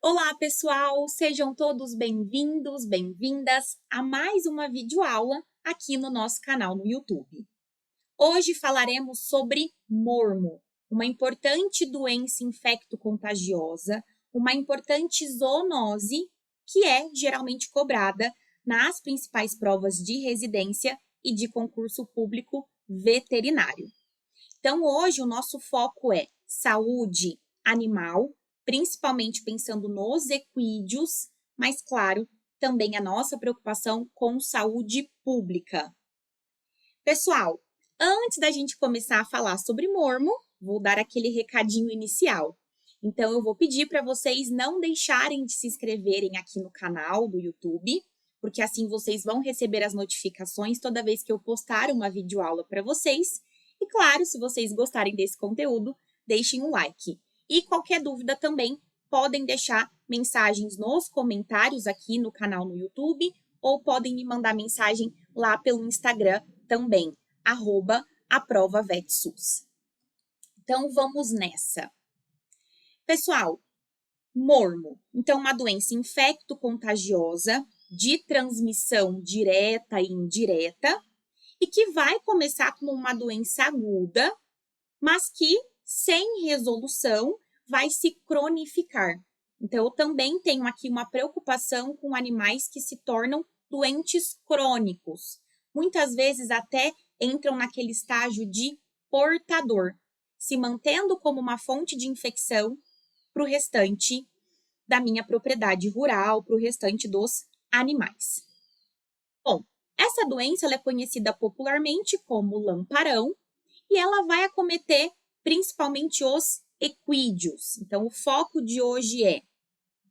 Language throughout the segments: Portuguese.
Olá, pessoal! Sejam todos bem-vindos, bem-vindas a mais uma videoaula aqui no nosso canal no YouTube. Hoje falaremos sobre mormo, uma importante doença infecto-contagiosa, uma importante zoonose que é geralmente cobrada nas principais provas de residência e de concurso público veterinário. Então, hoje o nosso foco é saúde animal, principalmente pensando nos equídeos, mas, claro, também a nossa preocupação com saúde pública. Pessoal, antes da gente começar a falar sobre mormo, vou dar aquele recadinho inicial. Então, eu vou pedir para vocês não deixarem de se inscreverem aqui no canal do YouTube, porque assim vocês vão receber as notificações toda vez que eu postar uma videoaula para vocês. E claro, se vocês gostarem desse conteúdo, deixem um like. E qualquer dúvida também, podem deixar mensagens nos comentários aqui no canal no YouTube ou podem me mandar mensagem lá pelo Instagram também, @aprovavetsus. Então, vamos nessa. Pessoal, mormo. Então, uma doença infecto-contagiosa de transmissão direta e indireta e que vai começar como uma doença aguda, mas que, sem resolução, vai se cronificar. Então, eu também tenho aqui uma preocupação com animais que se tornam doentes crônicos. Muitas vezes até entram naquele estágio de portador, se mantendo como uma fonte de infecção para o restante da minha propriedade rural, para o restante dos animais. Bom, essa doença ela é conhecida popularmente como lamparão e ela vai acometer principalmente os equídeos. Então, o foco de hoje é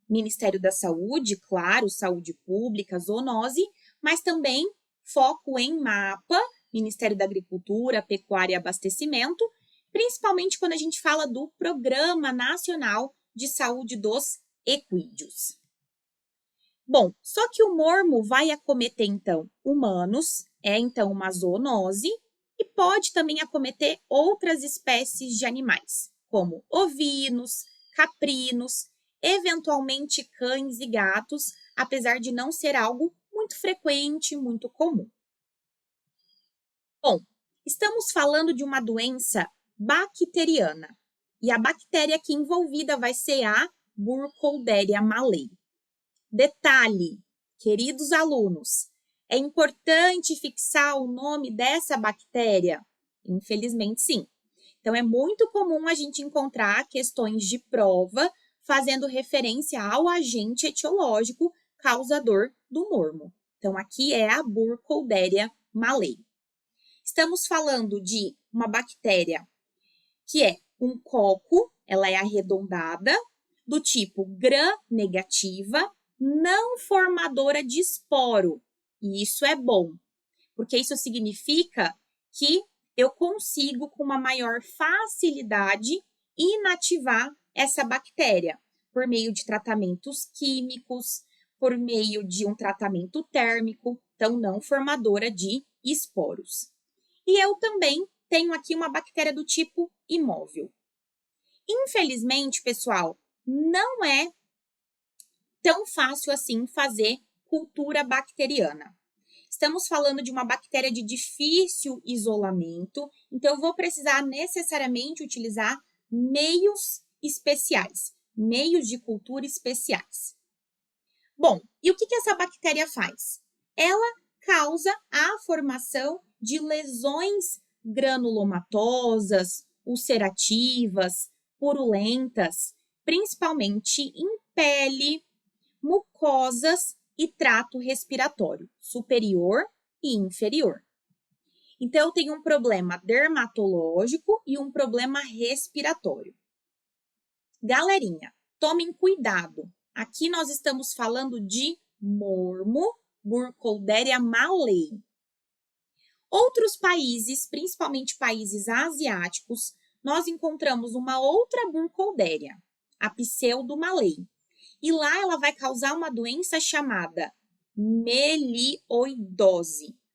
Ministério da Saúde, claro, saúde pública, zoonose, mas também foco em MAPA, Ministério da Agricultura, Pecuária e Abastecimento, principalmente quando a gente fala do Programa Nacional de Saúde dos Equídeos. Bom, só que o mormo vai acometer, então, humanos, é então uma zoonose, e pode também acometer outras espécies de animais, como ovinos, caprinos, eventualmente cães e gatos, apesar de não ser algo muito frequente, muito comum. Bom, estamos falando de uma doença bacteriana, e a bactéria aqui envolvida vai ser a Burkholderia malei. Detalhe, queridos alunos, é importante fixar o nome dessa bactéria? Infelizmente, sim. Então, é muito comum a gente encontrar questões de prova fazendo referência ao agente etiológico causador do mormo. Então, aqui é a Burkholderia malei. Estamos falando de uma bactéria que é um coco, ela é arredondada, do tipo gram-negativa, não formadora de esporo. E isso é bom, porque isso significa que eu consigo, com uma maior facilidade, inativar essa bactéria por meio de tratamentos químicos, por meio de um tratamento térmico, então não formadora de esporos. E eu também tenho aqui uma bactéria do tipo imóvel. Infelizmente, pessoal, não é tão fácil assim fazer cultura bacteriana. Estamos falando de uma bactéria de difícil isolamento, então eu vou precisar necessariamente utilizar meios especiais, meios de cultura especiais. Bom, e o que essa bactéria faz? Ela causa a formação de lesões granulomatosas, ulcerativas, purulentas, principalmente em pele, mucosas e trato respiratório, superior e inferior. Então, eu tenho um problema dermatológico e um problema respiratório. Galerinha, tomem cuidado. Aqui nós estamos falando de mormo, Burkholderia malei. Outros países, principalmente países asiáticos, nós encontramos uma outra Burkholderia, a pseudo-malei. E lá ela vai causar uma doença chamada melioidose.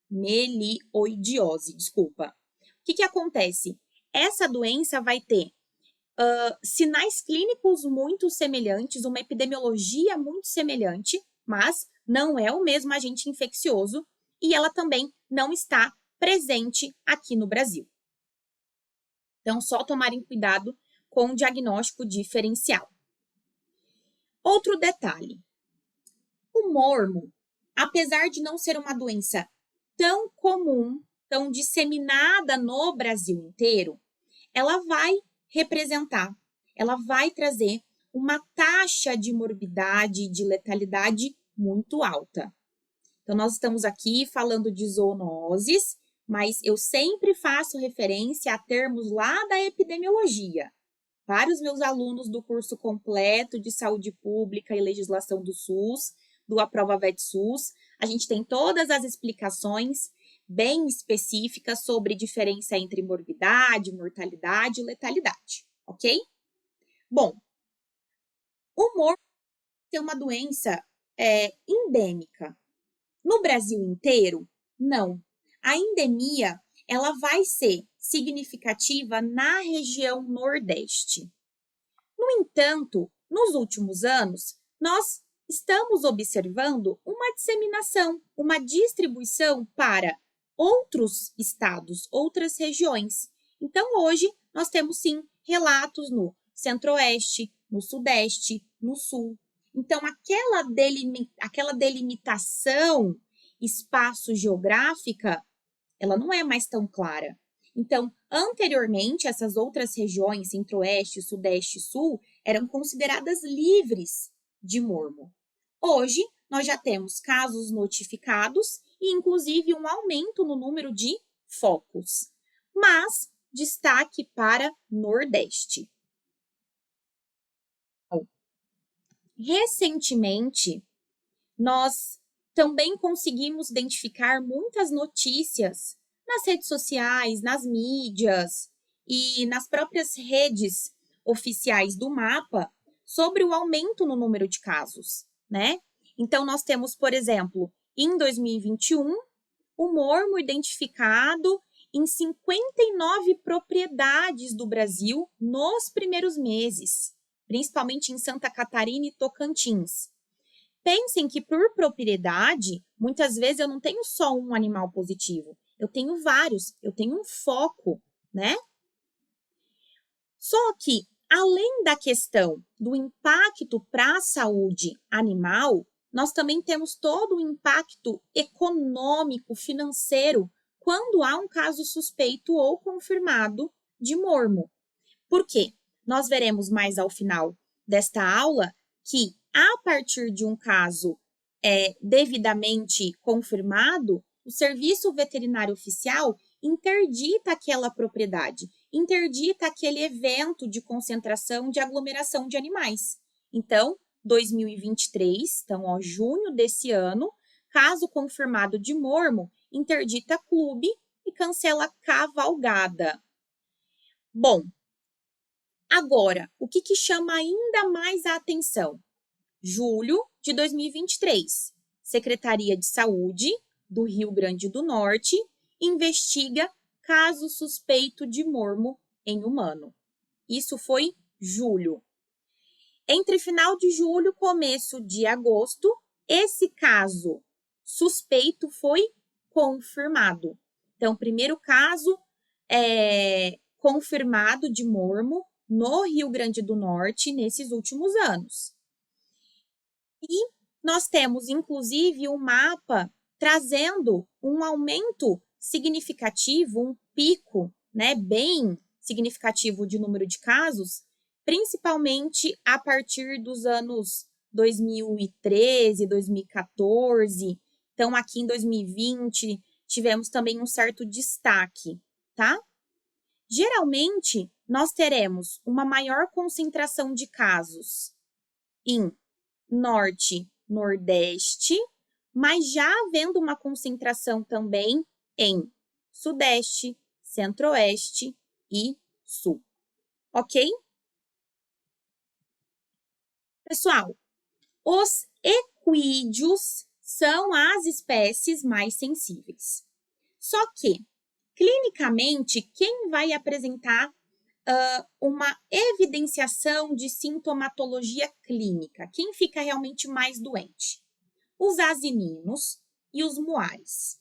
Melioidiose, desculpa. O que acontece? Essa doença vai ter sinais clínicos muito semelhantes, uma epidemiologia muito semelhante, mas não é o mesmo agente infeccioso e ela também não está presente aqui no Brasil. Então, só tomarem cuidado com o diagnóstico diferencial. Outro detalhe: o mormo, apesar de não ser uma doença tão comum, tão disseminada no Brasil inteiro, ela vai representar, ela vai trazer uma taxa de morbidade e de letalidade muito alta. Então, nós estamos aqui falando de zoonoses, mas eu sempre faço referência a termos lá da epidemiologia. Para os meus alunos do curso completo de saúde pública e legislação do SUS, do Aprova Vet SUS, a gente tem todas as explicações bem específicas sobre diferença entre morbidade, mortalidade e letalidade, ok? Bom, o morbo é uma doença endêmica. No Brasil inteiro, não. A endemia, ela vai ser significativa na região Nordeste. No entanto, nos últimos anos, nós estamos observando uma disseminação, uma distribuição para outros estados, outras regiões. Então, hoje, nós temos sim relatos no Centro-Oeste, no Sudeste, no Sul. Então, aquela delimitação espaço-geográfica, ela não é mais tão clara. Então, anteriormente, essas outras regiões, Centro-Oeste, Sudeste e Sul, eram consideradas livres de mormo. Hoje, nós já temos casos notificados e, inclusive, um aumento no número de focos. Mas, destaque para Nordeste. Recentemente, nós também conseguimos identificar muitas notícias nas redes sociais, nas mídias e nas próprias redes oficiais do MAPA sobre o aumento no número de casos, né? Então, nós temos, por exemplo, em 2021, o mormo identificado em 59 propriedades do Brasil nos primeiros meses, principalmente em Santa Catarina e Tocantins. Pensem que por propriedade, muitas vezes eu não tenho só um animal positivo, eu tenho vários, eu tenho um foco, né? Só que, além da questão do impacto para a saúde animal, nós também temos todo o impacto econômico, financeiro, quando há um caso suspeito ou confirmado de mormo. Por quê? Nós veremos mais ao final desta aula que, a partir de um caso devidamente confirmado, o Serviço Veterinário Oficial interdita aquela propriedade, interdita aquele evento de concentração, de aglomeração de animais. Então, 2023, então, junho desse ano, caso confirmado de mormo, interdita clube e cancela cavalgada. Bom, agora, o que chama ainda mais a atenção? Julho de 2023, Secretaria de Saúde do Rio Grande do Norte investiga caso suspeito de mormo em humano. Isso foi julho. Entre final de julho e começo de agosto, esse caso suspeito foi confirmado. Então, primeiro caso confirmado de mormo no Rio Grande do Norte nesses últimos anos. E nós temos, inclusive, um mapa trazendo um aumento significativo, um pico, né, bem significativo de número de casos, principalmente a partir dos anos 2013, 2014. Então, aqui em 2020, tivemos também um certo destaque, tá? Geralmente, nós teremos uma maior concentração de casos em Norte, Nordeste, mas já havendo uma concentração também em Sudeste, Centro-Oeste e Sul. Ok? Pessoal, os equídeos são as espécies mais sensíveis. Só que, clinicamente, quem vai apresentar uma evidenciação de sintomatologia clínica. Quem fica realmente mais doente? Os asininos e os muares.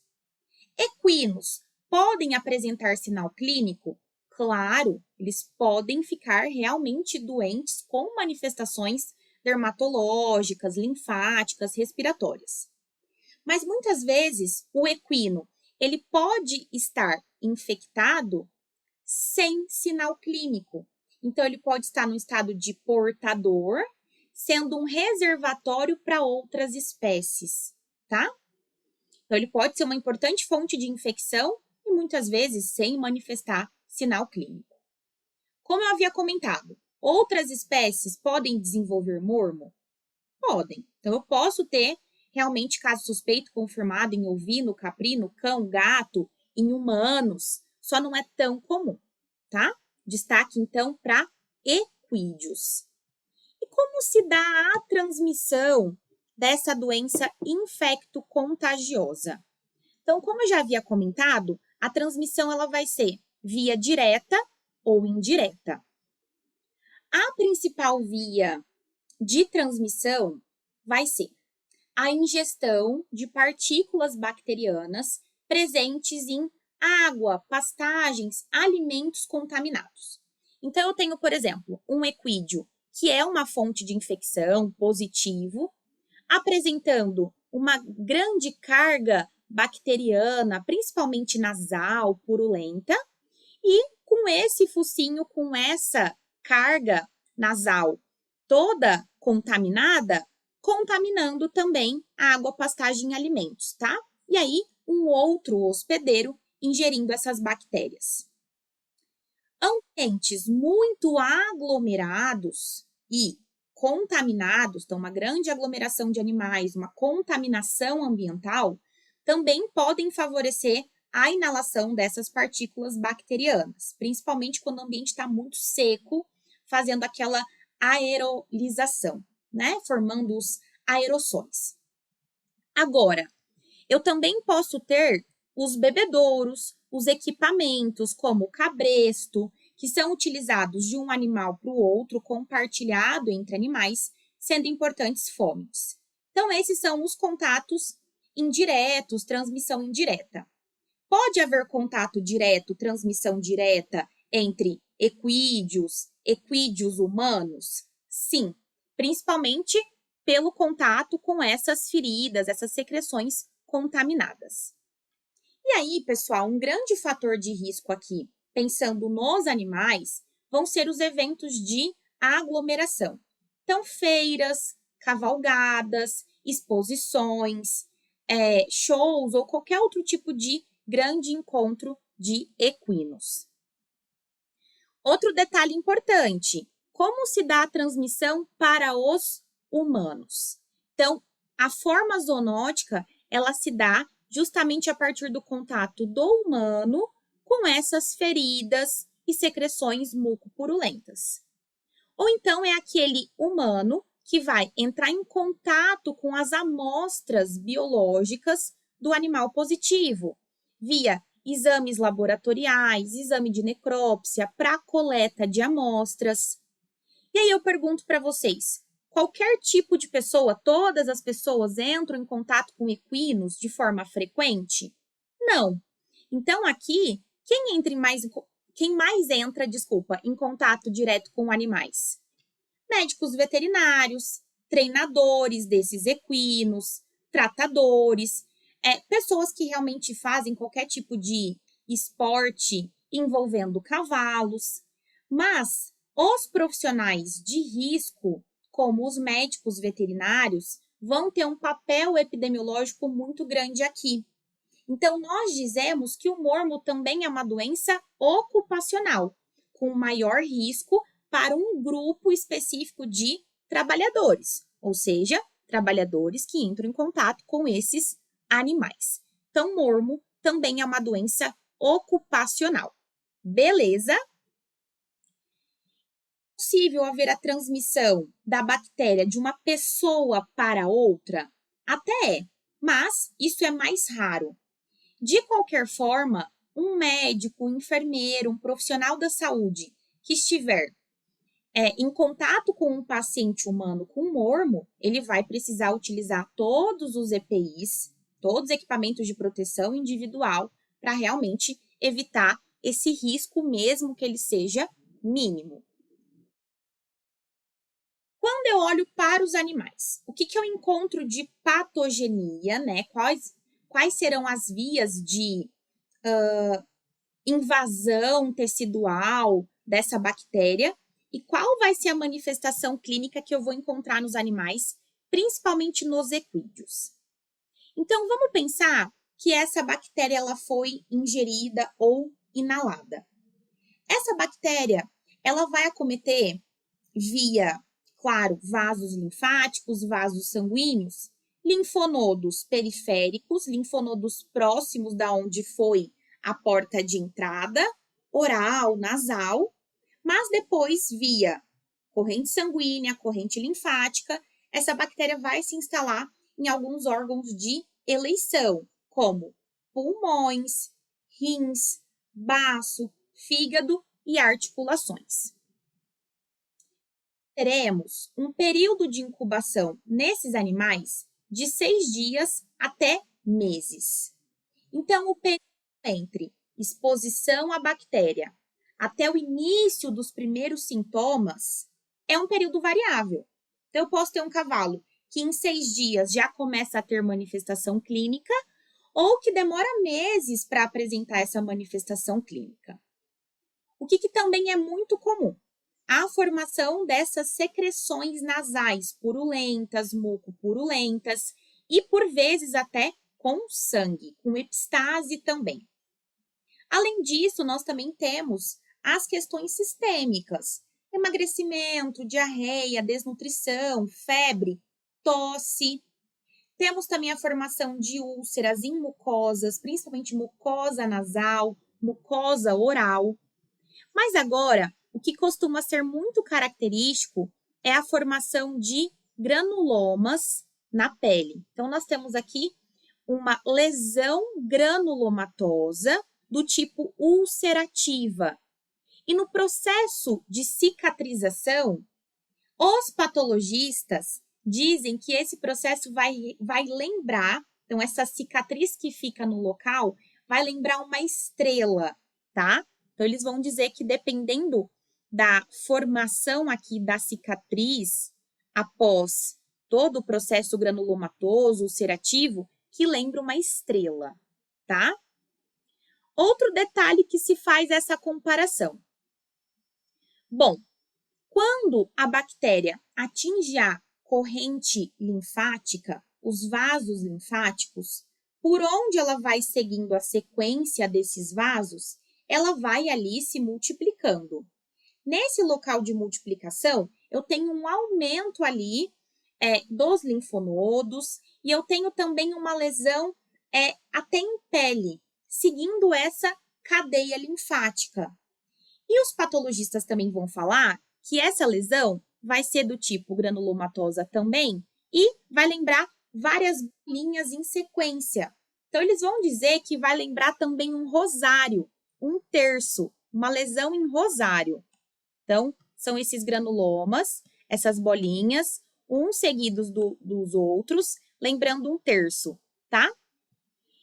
Equinos podem apresentar sinal clínico? Claro, eles podem ficar realmente doentes com manifestações dermatológicas, linfáticas, respiratórias. Mas muitas vezes o equino, ele pode estar infectado sem sinal clínico. Então ele pode estar no estado de portador, sendo um reservatório para outras espécies, tá? Então ele pode ser uma importante fonte de infecção e muitas vezes sem manifestar sinal clínico. Como eu havia comentado, outras espécies podem desenvolver mormo? Podem. Então eu posso ter realmente caso suspeito confirmado em ovino, caprino, cão, gato, em humanos, só não é tão comum, tá? Destaque então para equídeos. E como se dá a transmissão dessa doença infecto-contagiosa? Então, como eu já havia comentado, a transmissão ela vai ser via direta ou indireta. A principal via de transmissão vai ser a ingestão de partículas bacterianas presentes em água, pastagens, alimentos contaminados. Então, eu tenho, por exemplo, um equídeo, que é uma fonte de infecção positivo, apresentando uma grande carga bacteriana, principalmente nasal, purulenta, e com esse focinho, com essa carga nasal toda contaminada, contaminando também a água, pastagem e alimentos, tá? E aí, um outro hospedeiro ingerindo essas bactérias. Ambientes muito aglomerados e contaminados, então uma grande aglomeração de animais, uma contaminação ambiental, também podem favorecer a inalação dessas partículas bacterianas, principalmente quando o ambiente está muito seco, fazendo aquela aerolização, né? Formando os aerossóis. Agora, eu também posso ter os bebedouros, os equipamentos como o cabresto, que são utilizados de um animal para o outro, compartilhado entre animais, sendo importantes fontes. Então, esses são os contatos indiretos, transmissão indireta. Pode haver contato direto, transmissão direta entre equídeos humanos? Sim, principalmente pelo contato com essas feridas, essas secreções contaminadas. E aí, pessoal, um grande fator de risco aqui, pensando nos animais, vão ser os eventos de aglomeração. Então, feiras, cavalgadas, exposições, shows ou qualquer outro tipo de grande encontro de equinos. Outro detalhe importante, como se dá a transmissão para os humanos? Então, a forma zoonótica, ela se dá justamente a partir do contato do humano com essas feridas e secreções mucopurulentas. Ou então é aquele humano que vai entrar em contato com as amostras biológicas do animal positivo, via exames laboratoriais, exame de necrópsia, para coleta de amostras. E aí eu pergunto para vocês, qualquer tipo de pessoa, todas as pessoas entram em contato com equinos de forma frequente? Não. Então aqui, quem mais entra, em contato direto com animais? Médicos veterinários, treinadores desses equinos, tratadores, pessoas que realmente fazem qualquer tipo de esporte envolvendo cavalos, mas os profissionais de risco, como os médicos veterinários, vão ter um papel epidemiológico muito grande aqui. Então, nós dizemos que o mormo também é uma doença ocupacional, com maior risco para um grupo específico de trabalhadores, ou seja, trabalhadores que entram em contato com esses animais. Então, mormo também é uma doença ocupacional. Beleza? É possível haver a transmissão da bactéria de uma pessoa para outra? Até é, mas isso é mais raro. De qualquer forma, um médico, um enfermeiro, um profissional da saúde que estiver em contato com um paciente humano com mormo, ele vai precisar utilizar todos os EPIs, todos os equipamentos de proteção individual, para realmente evitar esse risco, mesmo que ele seja mínimo. Quando eu olho para os animais, o que eu encontro de patogenia, né? Quais serão as vias de invasão tecidual dessa bactéria e qual vai ser a manifestação clínica que eu vou encontrar nos animais, principalmente nos equídeos. Então, vamos pensar que essa bactéria ela foi ingerida ou inalada. Essa bactéria ela vai acometer via, claro, vasos linfáticos, vasos sanguíneos, linfonodos periféricos, linfonodos próximos da onde foi a porta de entrada, oral, nasal, mas depois via corrente sanguínea, corrente linfática, essa bactéria vai se instalar em alguns órgãos de eleição, como pulmões, rins, baço, fígado e articulações. Teremos um período de incubação nesses animais de 6 dias até meses. Então, o período entre exposição à bactéria até o início dos primeiros sintomas é um período variável. Então, eu posso ter um cavalo que em 6 dias já começa a ter manifestação clínica ou que demora meses para apresentar essa manifestação clínica. O que também é muito comum? A formação dessas secreções nasais purulentas, mucopurulentas e, por vezes, até com sangue, com epistase também. Além disso, nós também temos as questões sistêmicas, emagrecimento, diarreia, desnutrição, febre, tosse. Temos também a formação de úlceras em mucosas, principalmente mucosa nasal, mucosa oral. Mas agora, o que costuma ser muito característico é a formação de granulomas na pele. Então, nós temos aqui uma lesão granulomatosa do tipo ulcerativa. E no processo de cicatrização, os patologistas dizem que esse processo vai lembrar, então essa cicatriz que fica no local vai lembrar uma estrela, tá? Então eles vão dizer que dependendo da formação aqui da cicatriz após todo o processo granulomatoso, ulcerativo, que lembra uma estrela, tá? Outro detalhe que se faz essa comparação. Bom, quando a bactéria atinge a corrente linfática, os vasos linfáticos, por onde ela vai seguindo a sequência desses vasos, ela vai ali se multiplicando. Nesse local de multiplicação, eu tenho um aumento ali dos linfonodos e eu tenho também uma lesão até em pele, seguindo essa cadeia linfática. E os patologistas também vão falar que essa lesão vai ser do tipo granulomatosa também e vai lembrar várias linhas em sequência. Então, eles vão dizer que vai lembrar também um rosário, um terço, uma lesão em rosário. Então, são esses granulomas, essas bolinhas, uns seguidos dos outros, lembrando um terço, tá?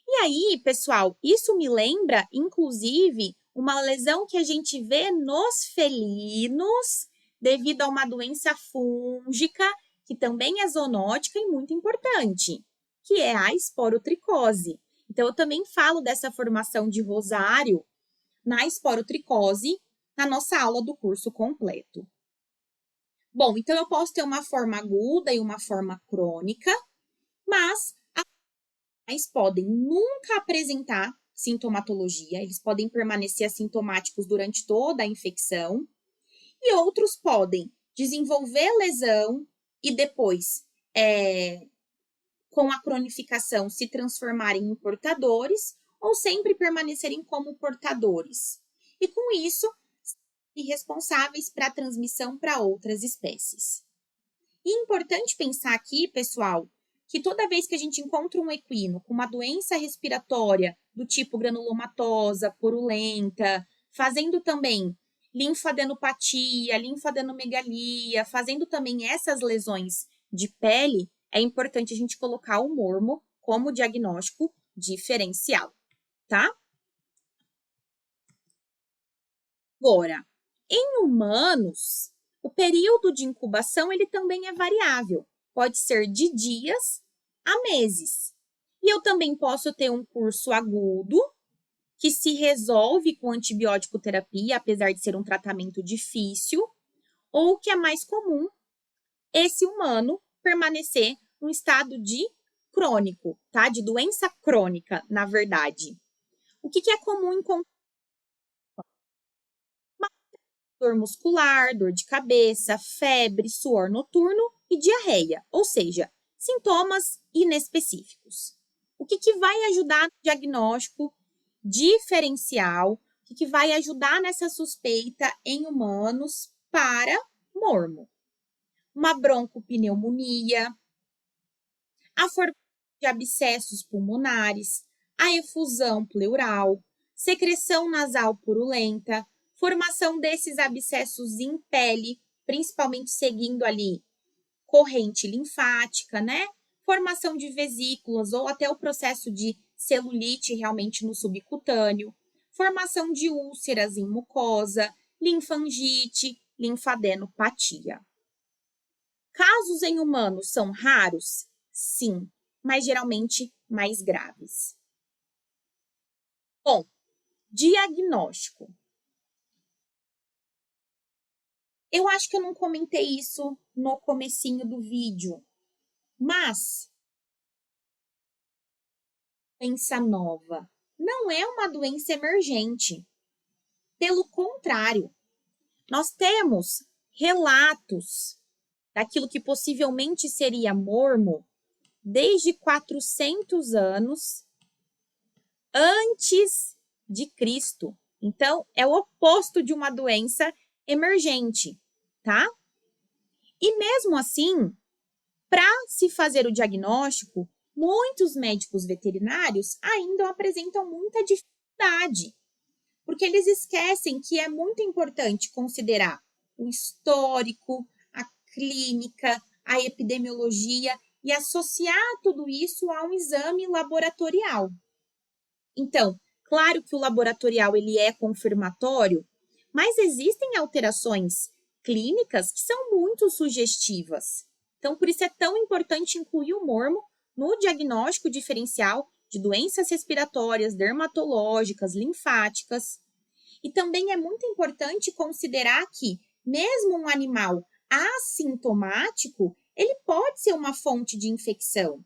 E aí, pessoal, isso me lembra, inclusive, uma lesão que a gente vê nos felinos devido a uma doença fúngica, que também é zoonótica e muito importante, que é a esporotricose. Então, eu também falo dessa formação de rosário na esporotricose na nossa aula do curso completo. Bom, então eu posso ter uma forma aguda e uma forma crônica, mas animais podem nunca apresentar sintomatologia, eles podem permanecer assintomáticos durante toda a infecção, e outros podem desenvolver lesão e depois, com a cronificação, se transformarem em portadores ou sempre permanecerem como portadores. E com isso, e responsáveis para a transmissão para outras espécies. E é importante pensar aqui, pessoal, que toda vez que a gente encontra um equino com uma doença respiratória do tipo granulomatosa, purulenta, fazendo também linfadenopatia, linfadenomegalia, fazendo também essas lesões de pele, é importante a gente colocar o mormo como diagnóstico diferencial, tá? Agora, em humanos, o período de incubação ele também é variável. Pode ser de dias a meses. E eu também posso ter um curso agudo, que se resolve com antibiótico terapia, apesar de ser um tratamento difícil, ou o que é mais comum, esse humano permanecer no estado de crônico, tá? De doença crônica, na verdade. O que é comum encontrar? Dor muscular, dor de cabeça, febre, suor noturno e diarreia, ou seja, sintomas inespecíficos. O que vai ajudar no diagnóstico diferencial? O que vai ajudar nessa suspeita em humanos para mormo? Uma broncopneumonia, a formação de abscessos pulmonares, a efusão pleural, secreção nasal purulenta, formação desses abscessos em pele, principalmente seguindo ali corrente linfática, né? Formação de vesículas ou até o processo de celulite realmente no subcutâneo, formação de úlceras em mucosa, linfangite, linfadenopatia. Casos em humanos são raros? Sim, mas geralmente mais graves. Bom, diagnóstico. Eu acho que eu não comentei isso no comecinho do vídeo, mas doença nova não é uma doença emergente. Pelo contrário, nós temos relatos daquilo que possivelmente seria mormo desde 400 anos antes de Cristo. Então, é o oposto de uma doença emergente, tá? E mesmo assim, para se fazer o diagnóstico, muitos médicos veterinários ainda apresentam muita dificuldade, porque eles esquecem que é muito importante considerar o histórico, a clínica, a epidemiologia e associar tudo isso a um exame laboratorial. Então, claro que o laboratorial ele é confirmatório, mas existem alterações clínicas que são muito sugestivas. Então, por isso é tão importante incluir o mormo no diagnóstico diferencial de doenças respiratórias, dermatológicas, linfáticas. E também é muito importante considerar que, mesmo um animal assintomático, ele pode ser uma fonte de infecção.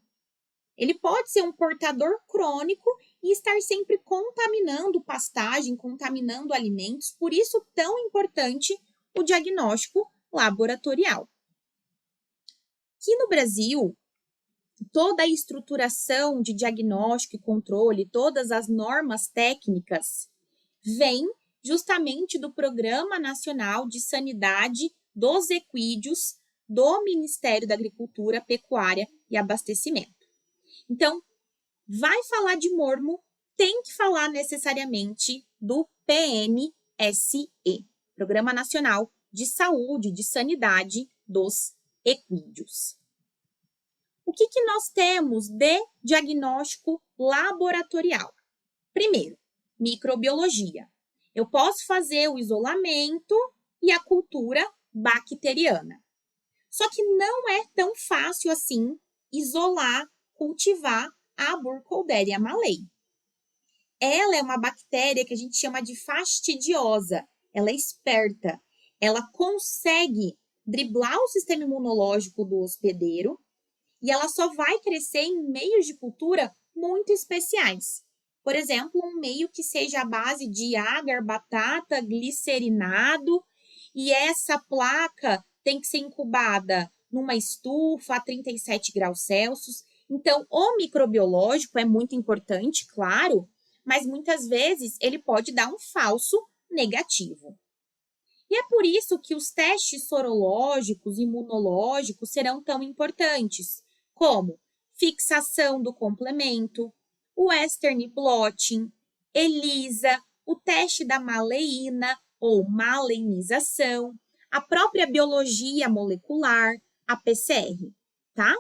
Ele pode ser um portador crônico e estar sempre contaminando pastagem, contaminando alimentos, por isso tão importante o diagnóstico laboratorial. Aqui no Brasil, toda a estruturação de diagnóstico e controle, todas as normas técnicas, vem justamente do Programa Nacional de Sanidade dos Equídeos do Ministério da Agricultura, Pecuária e Abastecimento. Então, vai falar de mormo, tem que falar necessariamente do PNSE, Programa Nacional de Saúde, de Sanidade dos Equídeos. O que nós temos de diagnóstico laboratorial? Primeiro, microbiologia. Eu posso fazer o isolamento e a cultura bacteriana. Só que não é tão fácil assim isolar, cultivar a Burkholderia malei. Ela é uma bactéria que a gente chama de fastidiosa. Ela é esperta. Ela consegue driblar o sistema imunológico do hospedeiro e ela só vai crescer em meios de cultura muito especiais. Por exemplo, um meio que seja a base de agar, batata, glicerinado, e essa placa tem que ser incubada numa estufa a 37 graus Celsius. Então, o microbiológico é muito importante, claro, mas muitas vezes ele pode dar um falso negativo. E é por isso que os testes sorológicos, imunológicos serão tão importantes, como fixação do complemento, o Western blotting, ELISA, o teste da maleína, ou malenização, a própria biologia molecular, a PCR, tá?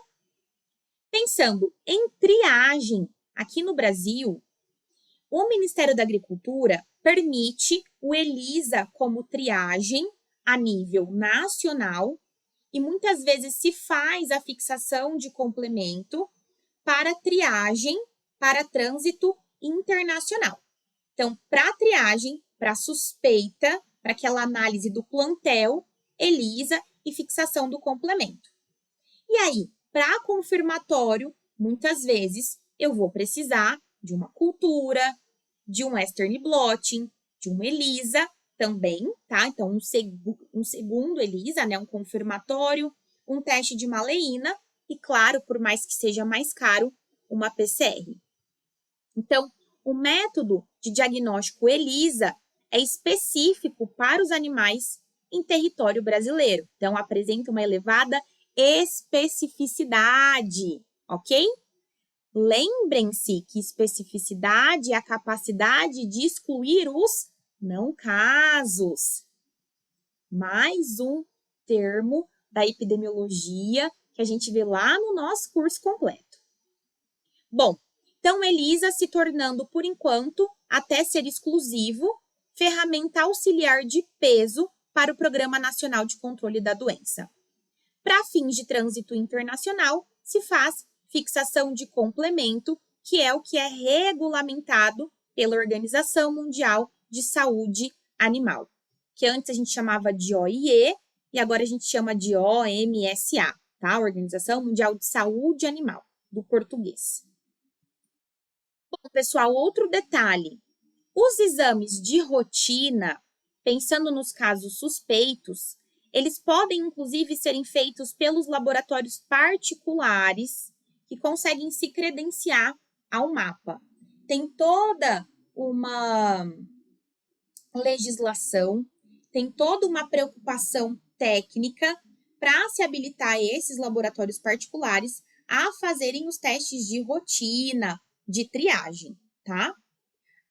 Pensando em triagem, aqui no Brasil, o Ministério da Agricultura permite o ELISA como triagem a nível nacional e muitas vezes se faz a fixação de complemento para triagem para trânsito internacional. Então, para triagem, para suspeita, para aquela análise do plantel, ELISA e fixação do complemento. E aí, para confirmatório, muitas vezes eu vou precisar de uma cultura, de um Western blotting, de um ELISA também, tá? Então, um segundo ELISA, né? Um confirmatório, um teste de maleína e, claro, por mais que seja mais caro, uma PCR. Então, o método de diagnóstico ELISA é específico para os animais em território brasileiro. Então, apresenta uma elevada especificidade, ok? Lembrem-se que especificidade é a capacidade de excluir os não casos. Mais um termo da epidemiologia que a gente vê lá no nosso curso completo. Bom, então ELISA se tornando, por enquanto, até ser exclusivo, ferramenta auxiliar de peso para o Programa Nacional de Controle da Doença. Para fins de trânsito internacional, se faz fixação de complemento, que é o que é regulamentado pela Organização Mundial de Saúde Animal, que antes a gente chamava de OIE e agora a gente chama de OMSA, tá? Organização Mundial de Saúde Animal, do português. Bom, pessoal, outro detalhe. Os exames de rotina, pensando nos casos suspeitos, eles podem, inclusive, serem feitos pelos laboratórios particulares que conseguem se credenciar ao mapa. Tem toda uma legislação, tem toda uma preocupação técnica para se habilitar esses laboratórios particulares a fazerem os testes de rotina, de triagem, tá?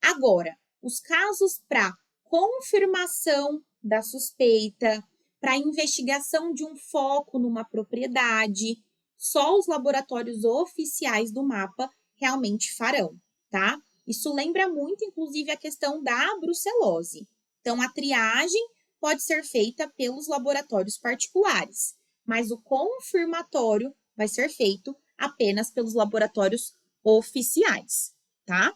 Agora, os casos para confirmação da suspeita, para investigação de um foco numa propriedade, só os laboratórios oficiais do mapa realmente farão, tá? Isso lembra muito, inclusive, a questão da brucelose. Então, a triagem pode ser feita pelos laboratórios particulares, mas o confirmatório vai ser feito apenas pelos laboratórios oficiais, tá?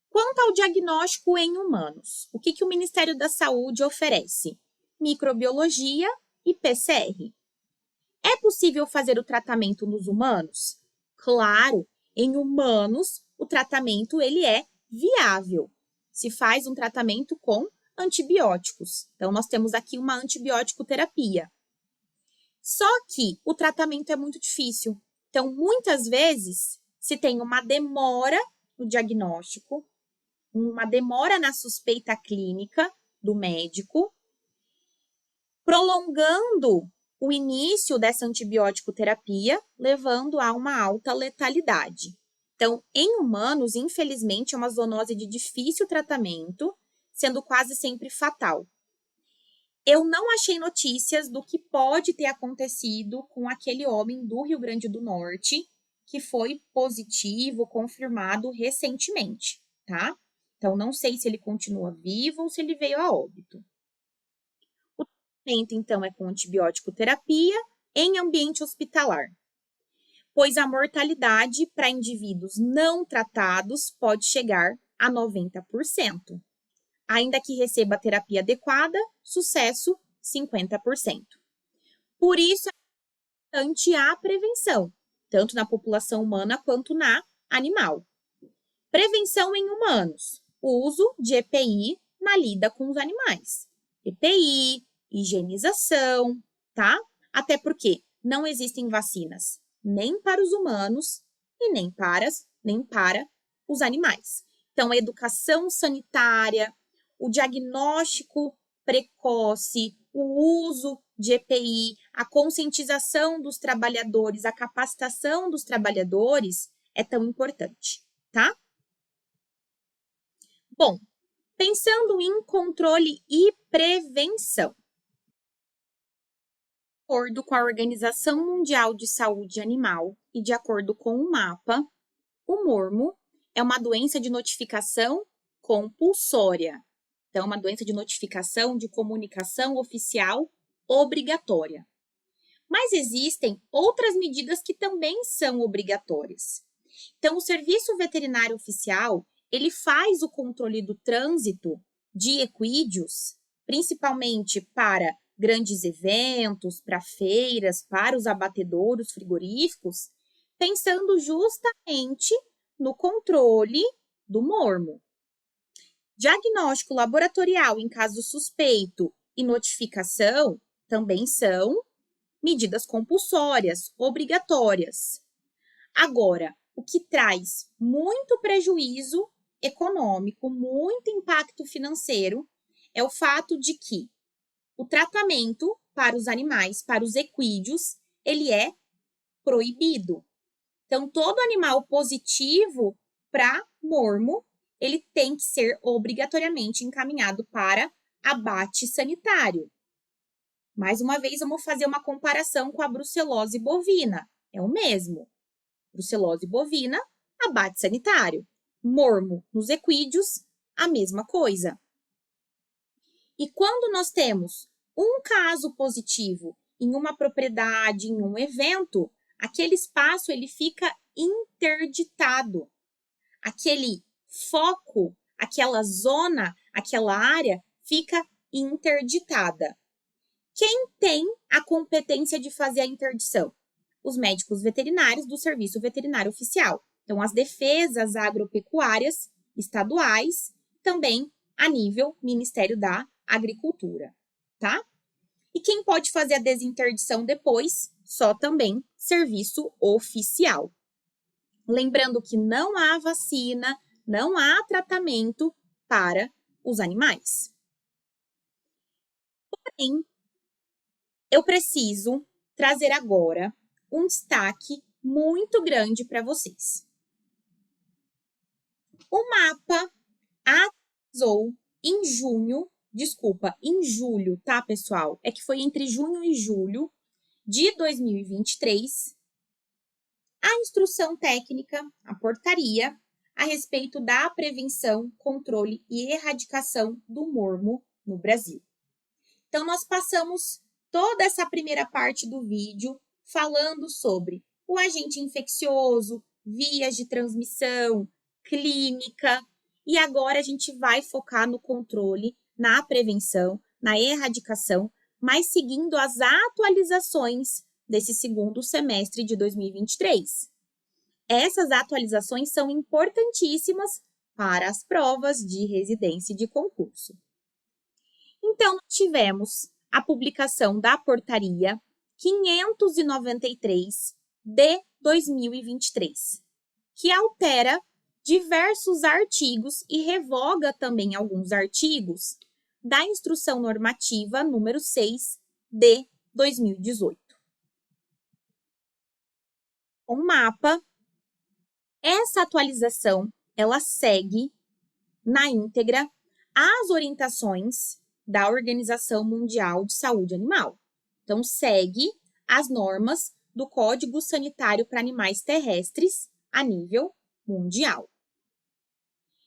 Quanto ao diagnóstico em humanos, o que o Ministério da Saúde oferece? Microbiologia e PCR. É possível fazer o tratamento nos humanos? Claro, em humanos o tratamento ele é viável. Se faz um tratamento com antibióticos. Então, nós temos aqui uma antibiótico terapia. Só que o tratamento é muito difícil. Então, muitas vezes, se tem uma demora no diagnóstico, uma demora na suspeita clínica do médico, prolongando o início dessa antibiótico terapia, levando a uma alta letalidade. Então, em humanos, infelizmente, é uma zoonose de difícil tratamento, sendo quase sempre fatal. Eu não achei notícias do que pode ter acontecido com aquele homem do Rio Grande do Norte, que foi positivo, confirmado recentemente, tá? Então, não sei se ele continua vivo ou se ele veio a óbito. O tratamento, então, é com antibiótico terapia em ambiente hospitalar, pois a mortalidade para indivíduos não tratados pode chegar a 90%. Ainda que receba a terapia adequada, sucesso 50%. Por isso, é importante a prevenção, tanto na população humana quanto na animal. Prevenção em humanos. O uso de EPI na lida com os animais. EPI, higienização, tá? Até porque não existem vacinas nem para os humanos e nem para os animais. Então, a educação sanitária, o diagnóstico precoce, o uso de EPI, a conscientização dos trabalhadores, a capacitação dos trabalhadores é tão importante, tá? Bom, Pensando em controle e prevenção. De acordo com a Organização Mundial de Saúde Animal e de acordo com o MAPA, o mormo é uma doença de notificação compulsória. Então, é uma doença de notificação de comunicação oficial obrigatória. Mas existem outras medidas que também são obrigatórias. Então, o Serviço Veterinário Oficial, ele faz o controle do trânsito de equídeos, principalmente para grandes eventos, para feiras, para os abatedouros frigoríficos, pensando justamente no controle do mormo. Diagnóstico laboratorial em caso suspeito e notificação também são medidas compulsórias, obrigatórias. Agora, o que traz muito prejuízo econômico, muito impacto financeiro, é o fato de que o tratamento para os animais, para os equídeos, ele é proibido. Então, todo animal positivo para mormo, ele tem que ser obrigatoriamente encaminhado para abate sanitário. Mais uma vez, vamos fazer uma comparação com a brucelose bovina. É o mesmo. Brucelose bovina, abate sanitário. Mormo nos equídeos, a mesma coisa. E quando nós temos um caso positivo em uma propriedade, em um evento, aquele espaço ele fica interditado. Aquele foco, aquela zona, aquela área fica interditada. Quem tem a competência de fazer a interdição? Os médicos veterinários do Serviço Veterinário Oficial. Então, as defesas agropecuárias estaduais, também a nível Ministério da Agricultura, tá? E quem pode fazer a desinterdição depois? Só também Serviço Oficial. Lembrando que não há vacina, não há tratamento para os animais. Porém, eu preciso trazer agora um destaque muito grande para vocês. O MAPA atualizou em julho, tá, pessoal? É que foi entre junho e julho de 2023, a instrução técnica, a portaria, a respeito da prevenção, controle e erradicação do mormo no Brasil. Então, nós passamos toda essa primeira parte do vídeo falando sobre o agente infeccioso, vias de transmissão, clínica, e agora a gente vai focar no controle, na prevenção, na erradicação, mas seguindo as atualizações desse segundo semestre de 2023. Essas atualizações são importantíssimas para as provas de residência e de concurso. Então, nós tivemos a publicação da Portaria 593 de 2023, que altera diversos artigos e revoga também alguns artigos da Instrução Normativa número 6 de 2018. O MAPA, essa atualização, ela segue na íntegra as orientações da Organização Mundial de Saúde Animal. Então, segue as normas do Código Sanitário para Animais Terrestres a nível mundial.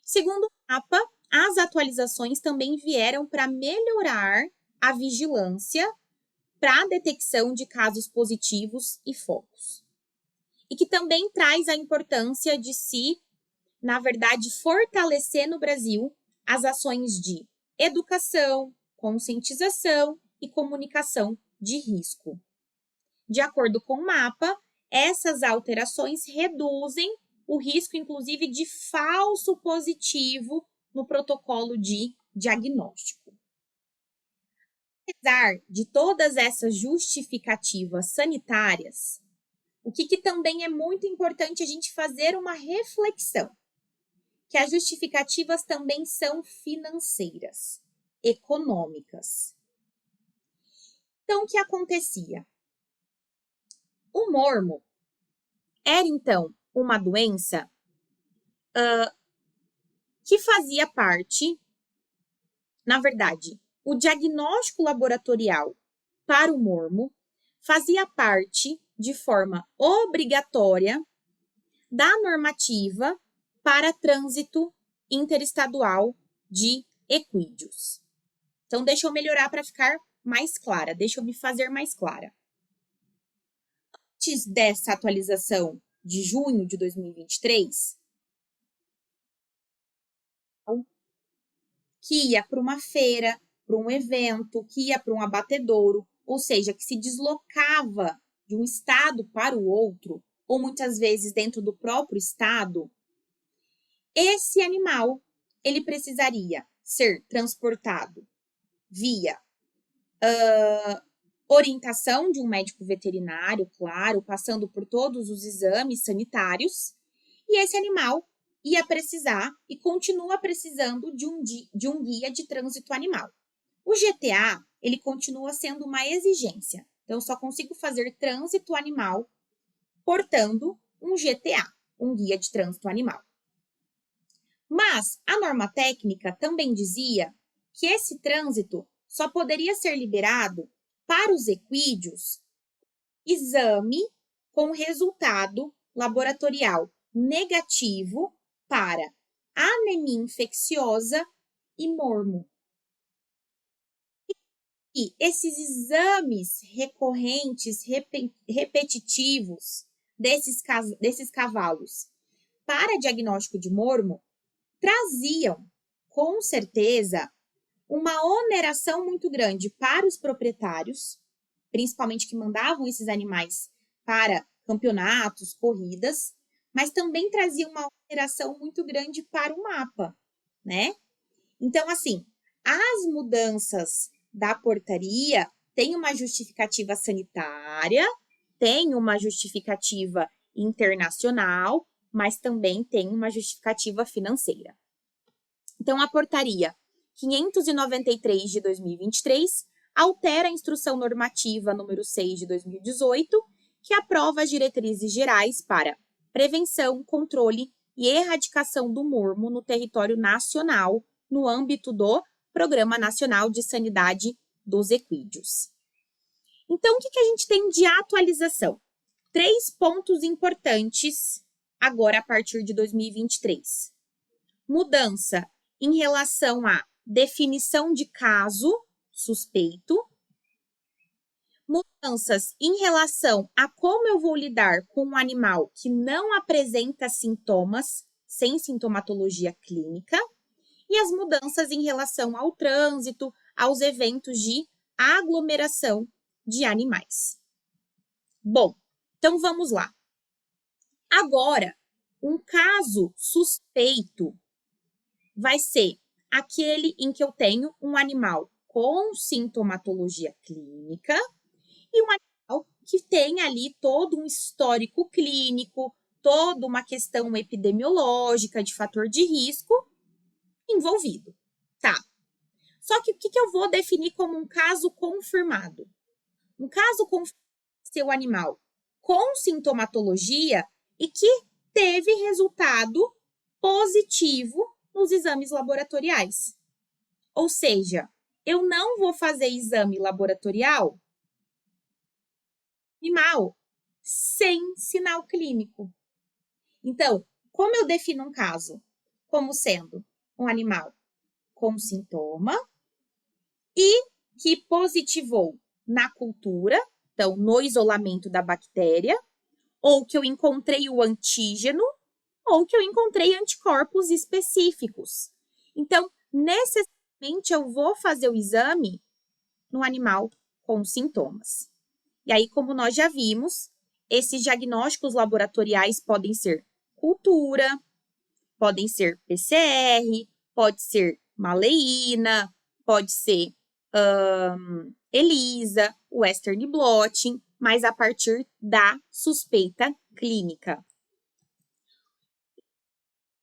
Segundo o MAPA, as atualizações também vieram para melhorar a vigilância para a detecção de casos positivos e focos. E que também traz a importância de se, na verdade, fortalecer no Brasil as ações de educação, conscientização e comunicação de risco. De acordo com o MAPA, essas alterações reduzem o risco, inclusive, de falso positivo no protocolo de diagnóstico. Apesar de todas essas justificativas sanitárias, o que também é muito importante a gente fazer uma reflexão, que as justificativas também são financeiras, econômicas. Então, o que acontecia? O mormo era, então, uma doença que fazia parte Na verdade, o diagnóstico laboratorial para o mormo fazia parte, de forma obrigatória, da normativa para trânsito interestadual de equídeos. Então, deixa eu melhorar para ficar mais clara, deixa eu me fazer mais clara. Antes dessa atualização de junho de 2023, que ia para uma feira, para um evento, que ia para um abatedouro, ou seja, que se deslocava de um estado para o outro, ou muitas vezes dentro do próprio estado, esse animal ele precisaria ser transportado via orientação de um médico veterinário, claro, passando por todos os exames sanitários, e esse animal ia precisar e continua precisando de um guia de trânsito animal. O GTA, ele continua sendo uma exigência, então eu só consigo fazer trânsito animal portando um GTA, um guia de trânsito animal. Mas a norma técnica também dizia que esse trânsito só poderia ser liberado para os equídeos exame com resultado laboratorial negativo para anemia infecciosa e mormo. E esses exames recorrentes, repetitivos desses cavalos para diagnóstico de mormo traziam, com certeza, uma oneração muito grande para os proprietários, principalmente que mandavam esses animais para campeonatos, corridas, mas também trazia uma oneração muito grande para o mapa, né? Então, assim, as mudanças da portaria têm uma justificativa sanitária, tem uma justificativa internacional, mas também tem uma justificativa financeira. Então, a portaria 593 de 2023 altera a instrução normativa número 6 de 2018, que aprova as diretrizes gerais para prevenção, controle e erradicação do mormo no território nacional, no âmbito do Programa Nacional de Sanidade dos Equídeos. Então, o que a gente tem de atualização? 3 pontos importantes agora a partir de 2023. Mudança em relação à definição de caso suspeito, mudanças em relação a como eu vou lidar com um animal que não apresenta sintomas, sem sintomatologia clínica, e as mudanças em relação ao trânsito, aos eventos de aglomeração de animais. Bom, então vamos lá. Agora, um caso suspeito vai ser aquele em que eu tenho um animal com sintomatologia clínica e um animal que tem ali todo um histórico clínico, toda uma questão epidemiológica de fator de risco envolvido. Tá. Só que o que eu vou definir como um caso confirmado? Um caso confirmado é seu animal com sintomatologia e que teve resultado positivo nos exames laboratoriais. Ou seja, eu não vou fazer exame laboratorial animal sem sinal clínico. Então, como eu defino um caso? Como sendo um animal com sintoma e que positivou na cultura, então no isolamento da bactéria, ou que eu encontrei o antígeno, ou que eu encontrei anticorpos específicos. Então, necessariamente eu vou fazer o exame no animal com sintomas. E aí, como nós já vimos, esses diagnósticos laboratoriais podem ser cultura, podem ser PCR, pode ser maleína, pode ser ELISA, Western blotting, mas a partir da suspeita clínica.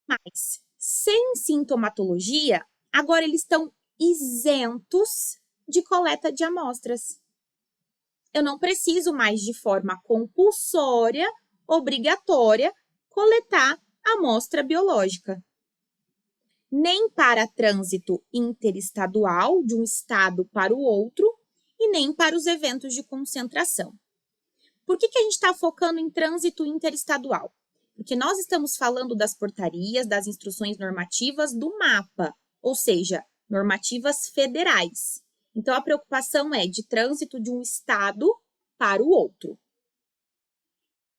Mas, sem sintomatologia, agora eles estão isentos de coleta de amostras. Eu não preciso mais, de forma compulsória, obrigatória, coletar amostra biológica. nem para trânsito interestadual de um estado para o outro e nem para os eventos de concentração. Por que a gente está focando em trânsito interestadual? Porque nós estamos falando das portarias, das instruções normativas do mapa, ou seja, normativas federais. Então, a preocupação é de trânsito de um estado para o outro.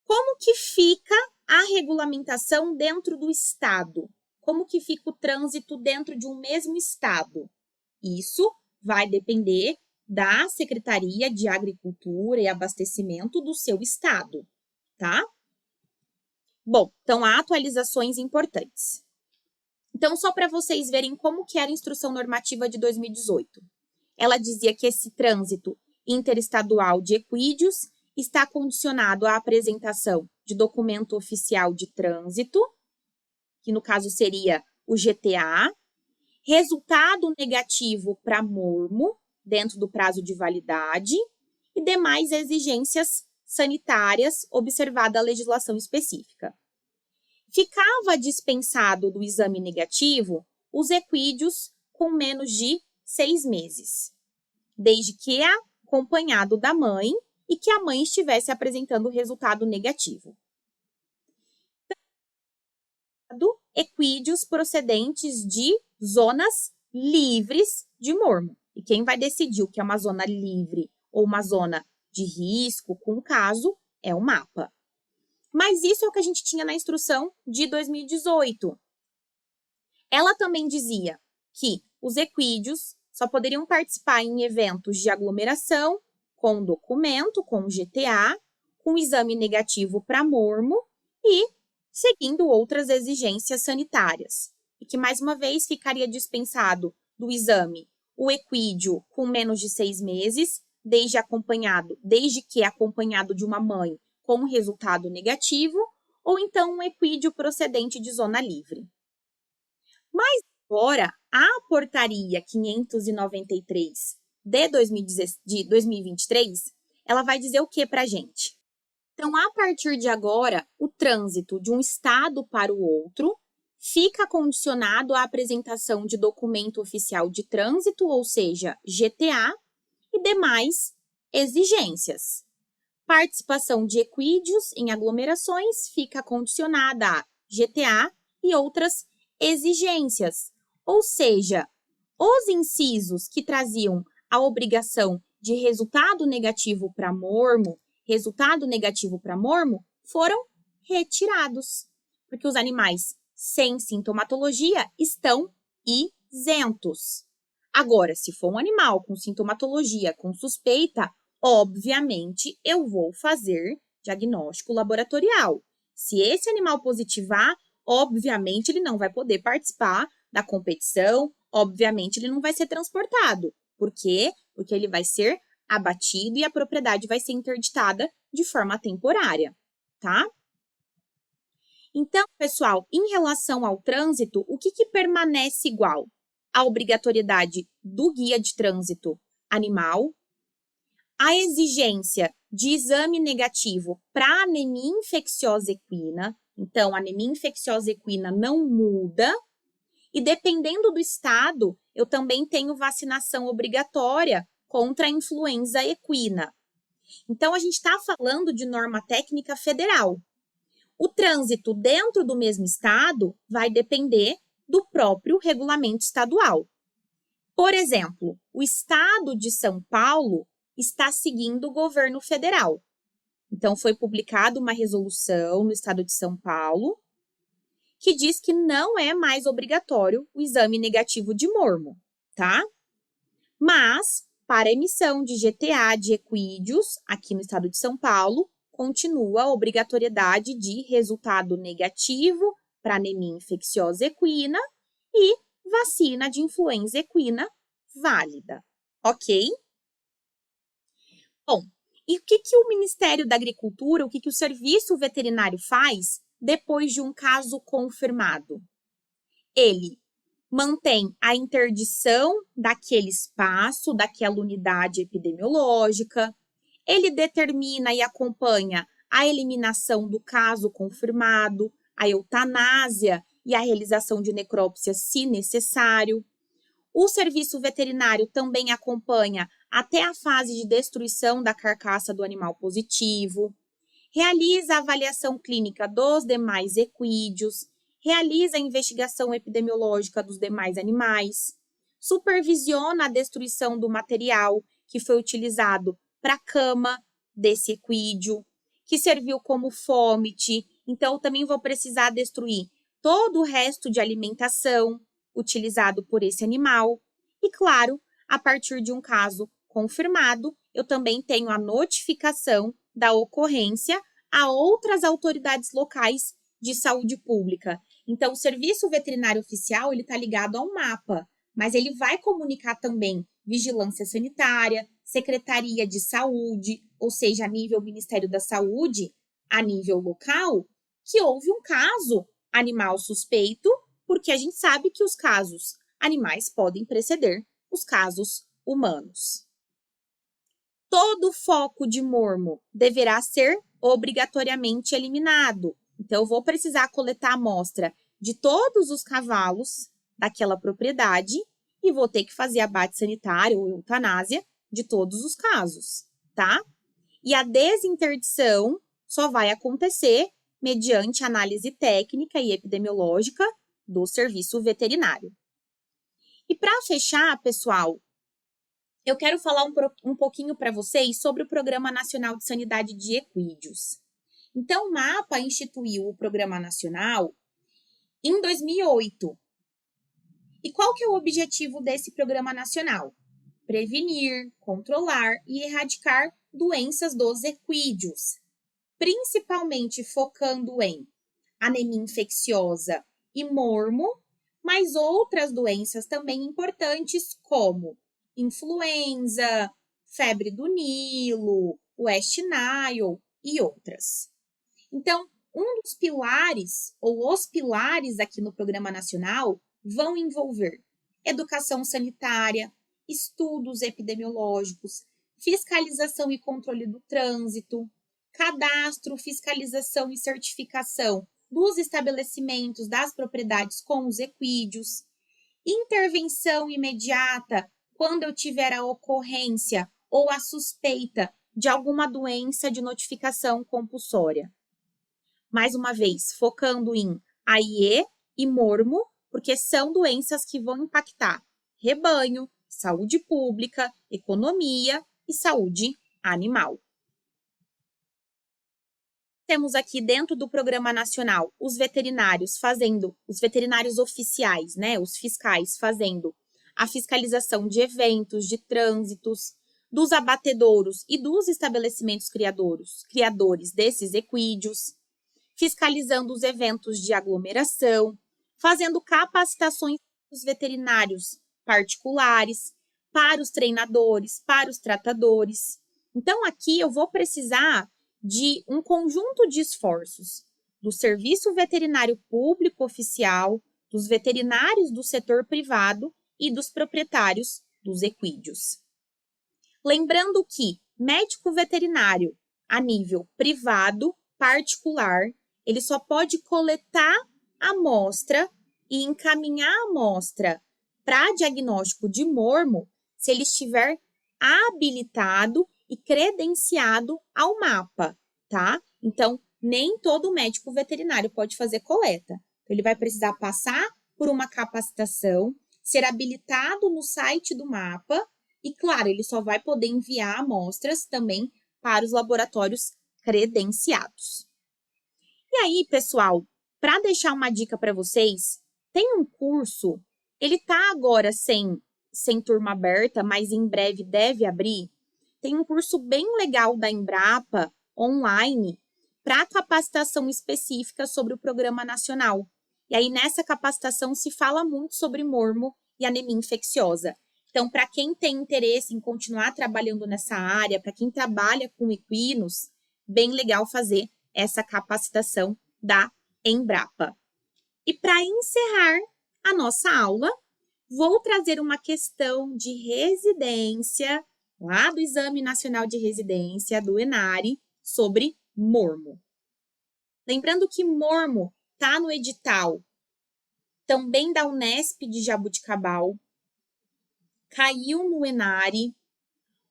Como que fica a regulamentação dentro do estado? Como que fica o trânsito dentro de um mesmo estado? Isso vai depender da Secretaria de Agricultura e Abastecimento do seu estado, tá? Bom, então há atualizações importantes. Então, só para vocês verem como que era a Instrução Normativa de 2018. Ela dizia que esse trânsito interestadual de equídeos está condicionado à apresentação de documento oficial de trânsito, que no caso seria o GTA, resultado negativo para mormo, dentro do prazo de validade, e demais exigências sanitárias, observada a legislação específica. Ficava dispensado do exame negativo os equídeos com menos de 6 meses, desde que acompanhado da mãe e que a mãe estivesse apresentando resultado negativo. Equídeos procedentes de zonas livres de mormo. E quem vai decidir o que é uma zona livre ou uma zona de risco com caso é o mapa. Mas isso é o que a gente tinha na instrução de 2018. Ela também dizia que os equídeos só poderiam participar em eventos de aglomeração com documento, com GTA, com exame negativo para mormo e seguindo outras exigências sanitárias. E que, mais uma vez, ficaria dispensado do exame o equídeo com menos de 6 meses, desde que acompanhado de uma mãe com resultado negativo, ou então um equídeo procedente de zona livre. Mas agora, a portaria 593 de 2023, ela vai dizer o que para a gente? Então, a partir de agora, o trânsito de um estado para o outro fica condicionado à apresentação de documento oficial de trânsito, ou seja, GTA, e demais exigências. Participação de equídeos em aglomerações fica condicionada a GTA e outras exigências, ou seja, os incisos que traziam a obrigação de resultado negativo para mormo foram retirados, porque os animais sem sintomatologia estão isentos. Agora, se for um animal com sintomatologia, com suspeita, obviamente eu vou fazer diagnóstico laboratorial. Se esse animal positivar, obviamente ele não vai poder participar da competição, obviamente ele não vai ser transportado. Por quê? Porque ele vai ser abatido e a propriedade vai ser interditada de forma temporária, tá? Então, pessoal, em relação ao trânsito, o que permanece igual? A obrigatoriedade do guia de trânsito animal, a exigência de exame negativo para anemia infecciosa equina. Então, a anemia infecciosa equina não muda. E dependendo do estado, eu também tenho vacinação obrigatória contra a influenza equina. Então, a gente está falando de norma técnica federal. O trânsito dentro do mesmo estado vai depender do próprio regulamento estadual. Por exemplo, o estado de São Paulo está seguindo o governo federal. Então, foi publicada uma resolução no estado de São Paulo que diz que não é mais obrigatório o exame negativo de mormo, tá? Mas, para emissão de GTA de equídeos, aqui no estado de São Paulo, continua a obrigatoriedade de resultado negativo para anemia infecciosa equina e vacina de influenza equina válida, ok? Bom, e o que o Ministério da Agricultura, o que o Serviço Veterinário faz depois de um caso confirmado? Ele mantém a interdição daquele espaço, daquela unidade epidemiológica, ele determina e acompanha a eliminação do caso confirmado, a eutanásia e a realização de necrópsia, se necessário. O serviço veterinário também acompanha até a fase de destruição da carcaça do animal positivo, realiza a avaliação clínica dos demais equídeos, realiza a investigação epidemiológica dos demais animais, supervisiona a destruição do material que foi utilizado para a cama desse equídeo, que serviu como fômite, então eu também vou precisar destruir todo o resto de alimentação utilizado por esse animal. E, claro, a partir de um caso confirmado, eu também tenho a notificação da ocorrência a outras autoridades locais de saúde pública. Então, o Serviço Veterinário Oficial ele está ligado ao MAPA, mas ele vai comunicar também Vigilância Sanitária, Secretaria de Saúde, ou seja, a nível Ministério da Saúde, a nível local, que houve um caso animal suspeito, porque a gente sabe que os casos animais podem preceder os casos humanos. Todo foco de mormo deverá ser obrigatoriamente eliminado. Então, eu vou precisar coletar a amostra de todos os cavalos daquela propriedade e vou ter que fazer abate sanitário ou eutanásia de todos os casos, tá? E a desinterdição só vai acontecer mediante análise técnica e epidemiológica do serviço veterinário. E para fechar, pessoal, eu quero falar um pouquinho para vocês sobre o Programa Nacional de Sanidade de Equídeos. Então, o MAPA instituiu o Programa Nacional em 2008. E qual que é o objetivo desse Programa Nacional? Prevenir, controlar e erradicar doenças dos equídeos, principalmente focando em anemia infecciosa e mormo, mas outras doenças também importantes como influenza, febre do Nilo, West Nile e outras. Então, um dos pilares, ou os pilares aqui no Programa Nacional, vão envolver educação sanitária, estudos epidemiológicos, fiscalização e controle do trânsito, cadastro, fiscalização e certificação dos estabelecimentos das propriedades com os equídeos, intervenção imediata quando eu tiver a ocorrência ou a suspeita de alguma doença de notificação compulsória. Mais uma vez, focando em AIE e mormo, porque são doenças que vão impactar rebanho, saúde pública, economia e saúde animal. Temos aqui dentro do Programa Nacional os veterinários oficiais, né, os fiscais fazendo a fiscalização de eventos, de trânsitos, dos abatedouros e dos estabelecimentos criadores desses equídeos, fiscalizando os eventos de aglomeração, fazendo capacitações dos veterinários particulares, para os treinadores, para os tratadores. Então, aqui eu vou precisar de um conjunto de esforços do Serviço Veterinário Público Oficial, dos veterinários do setor privado e dos proprietários dos equídeos. Lembrando que médico veterinário a nível privado, particular, ele só pode coletar a amostra e encaminhar a amostra para diagnóstico de mormo se ele estiver habilitado e credenciado ao MAPA, tá? Então, nem todo médico veterinário pode fazer coleta. Então, ele vai precisar passar por uma capacitação, ser habilitado no site do MAPA e, claro, ele só vai poder enviar amostras também para os laboratórios credenciados. E aí, pessoal, para deixar uma dica para vocês, tem um curso, ele está agora sem turma aberta, mas em breve deve abrir. Tem um curso bem legal da Embrapa, online, para capacitação específica sobre o Programa Nacional. E aí, nessa capacitação, se fala muito sobre mormo e anemia infecciosa. Então, para quem tem interesse em continuar trabalhando nessa área, para quem trabalha com equinos, bem legal fazer essa capacitação da Embrapa. E para encerrar a nossa aula, vou trazer uma questão de residência, lá do Exame Nacional de Residência, do ENARE, sobre mormo. Lembrando que mormo está no edital também da Unesp de Jaboticabal, caiu no Enare.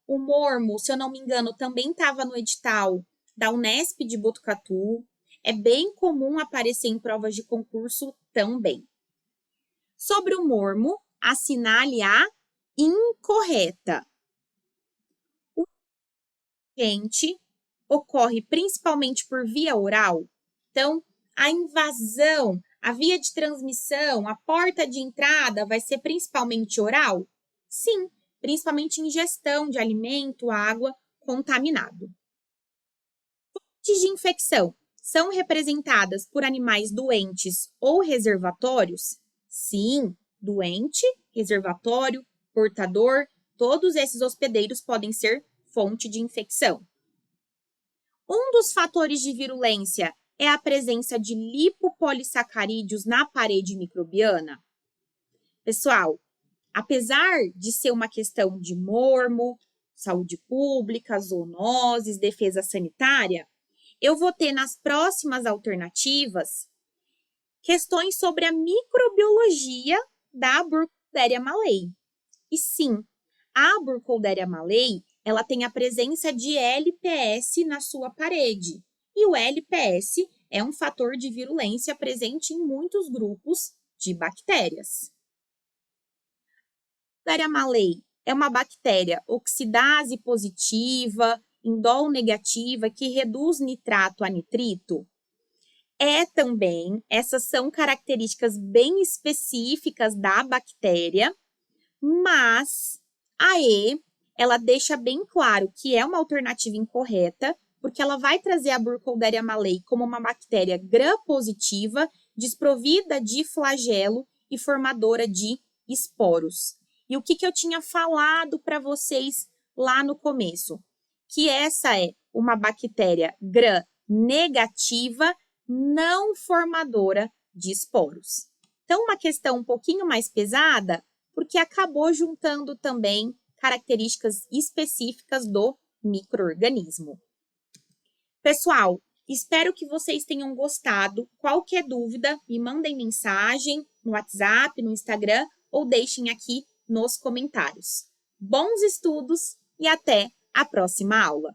O mormo, se eu não me engano, também estava no edital da Unesp de Botucatu. É bem comum aparecer em provas de concurso também. Sobre o mormo, assinale a incorreta. O agente ocorre principalmente por via oral. Então, a invasão, a via de transmissão, a porta de entrada vai ser principalmente oral? Sim, principalmente ingestão de alimento, água contaminado. Fontes de infecção são representadas por animais doentes ou reservatórios? Sim, doente, reservatório, portador, todos esses hospedeiros podem ser fonte de infecção. Um dos fatores de virulência é a presença de lipopolissacarídeos na parede microbiana? Pessoal, apesar de ser uma questão de mormo, saúde pública, zoonoses, defesa sanitária, eu vou ter nas próximas alternativas questões sobre a microbiologia da Burkholderia malei. E sim, a Burkholderia malei, ela tem a presença de LPS na sua parede. E o LPS é um fator de virulência presente em muitos grupos de bactérias. A Burkholderia malei é uma bactéria oxidase positiva, indol negativa, que reduz nitrato a nitrito. Essas são características bem específicas da bactéria, mas a E, ela deixa bem claro que é uma alternativa incorreta, porque ela vai trazer a Burkholderia malei como uma bactéria gram-positiva, desprovida de flagelo e formadora de esporos. E o que eu tinha falado para vocês lá no começo? Que essa é uma bactéria gram-negativa, não formadora de esporos. Então, uma questão um pouquinho mais pesada, porque acabou juntando também características específicas do micro-organismo. Pessoal, espero que vocês tenham gostado. Qualquer dúvida, me mandem mensagem no WhatsApp, no Instagram ou deixem aqui nos comentários. Bons estudos e até a próxima aula!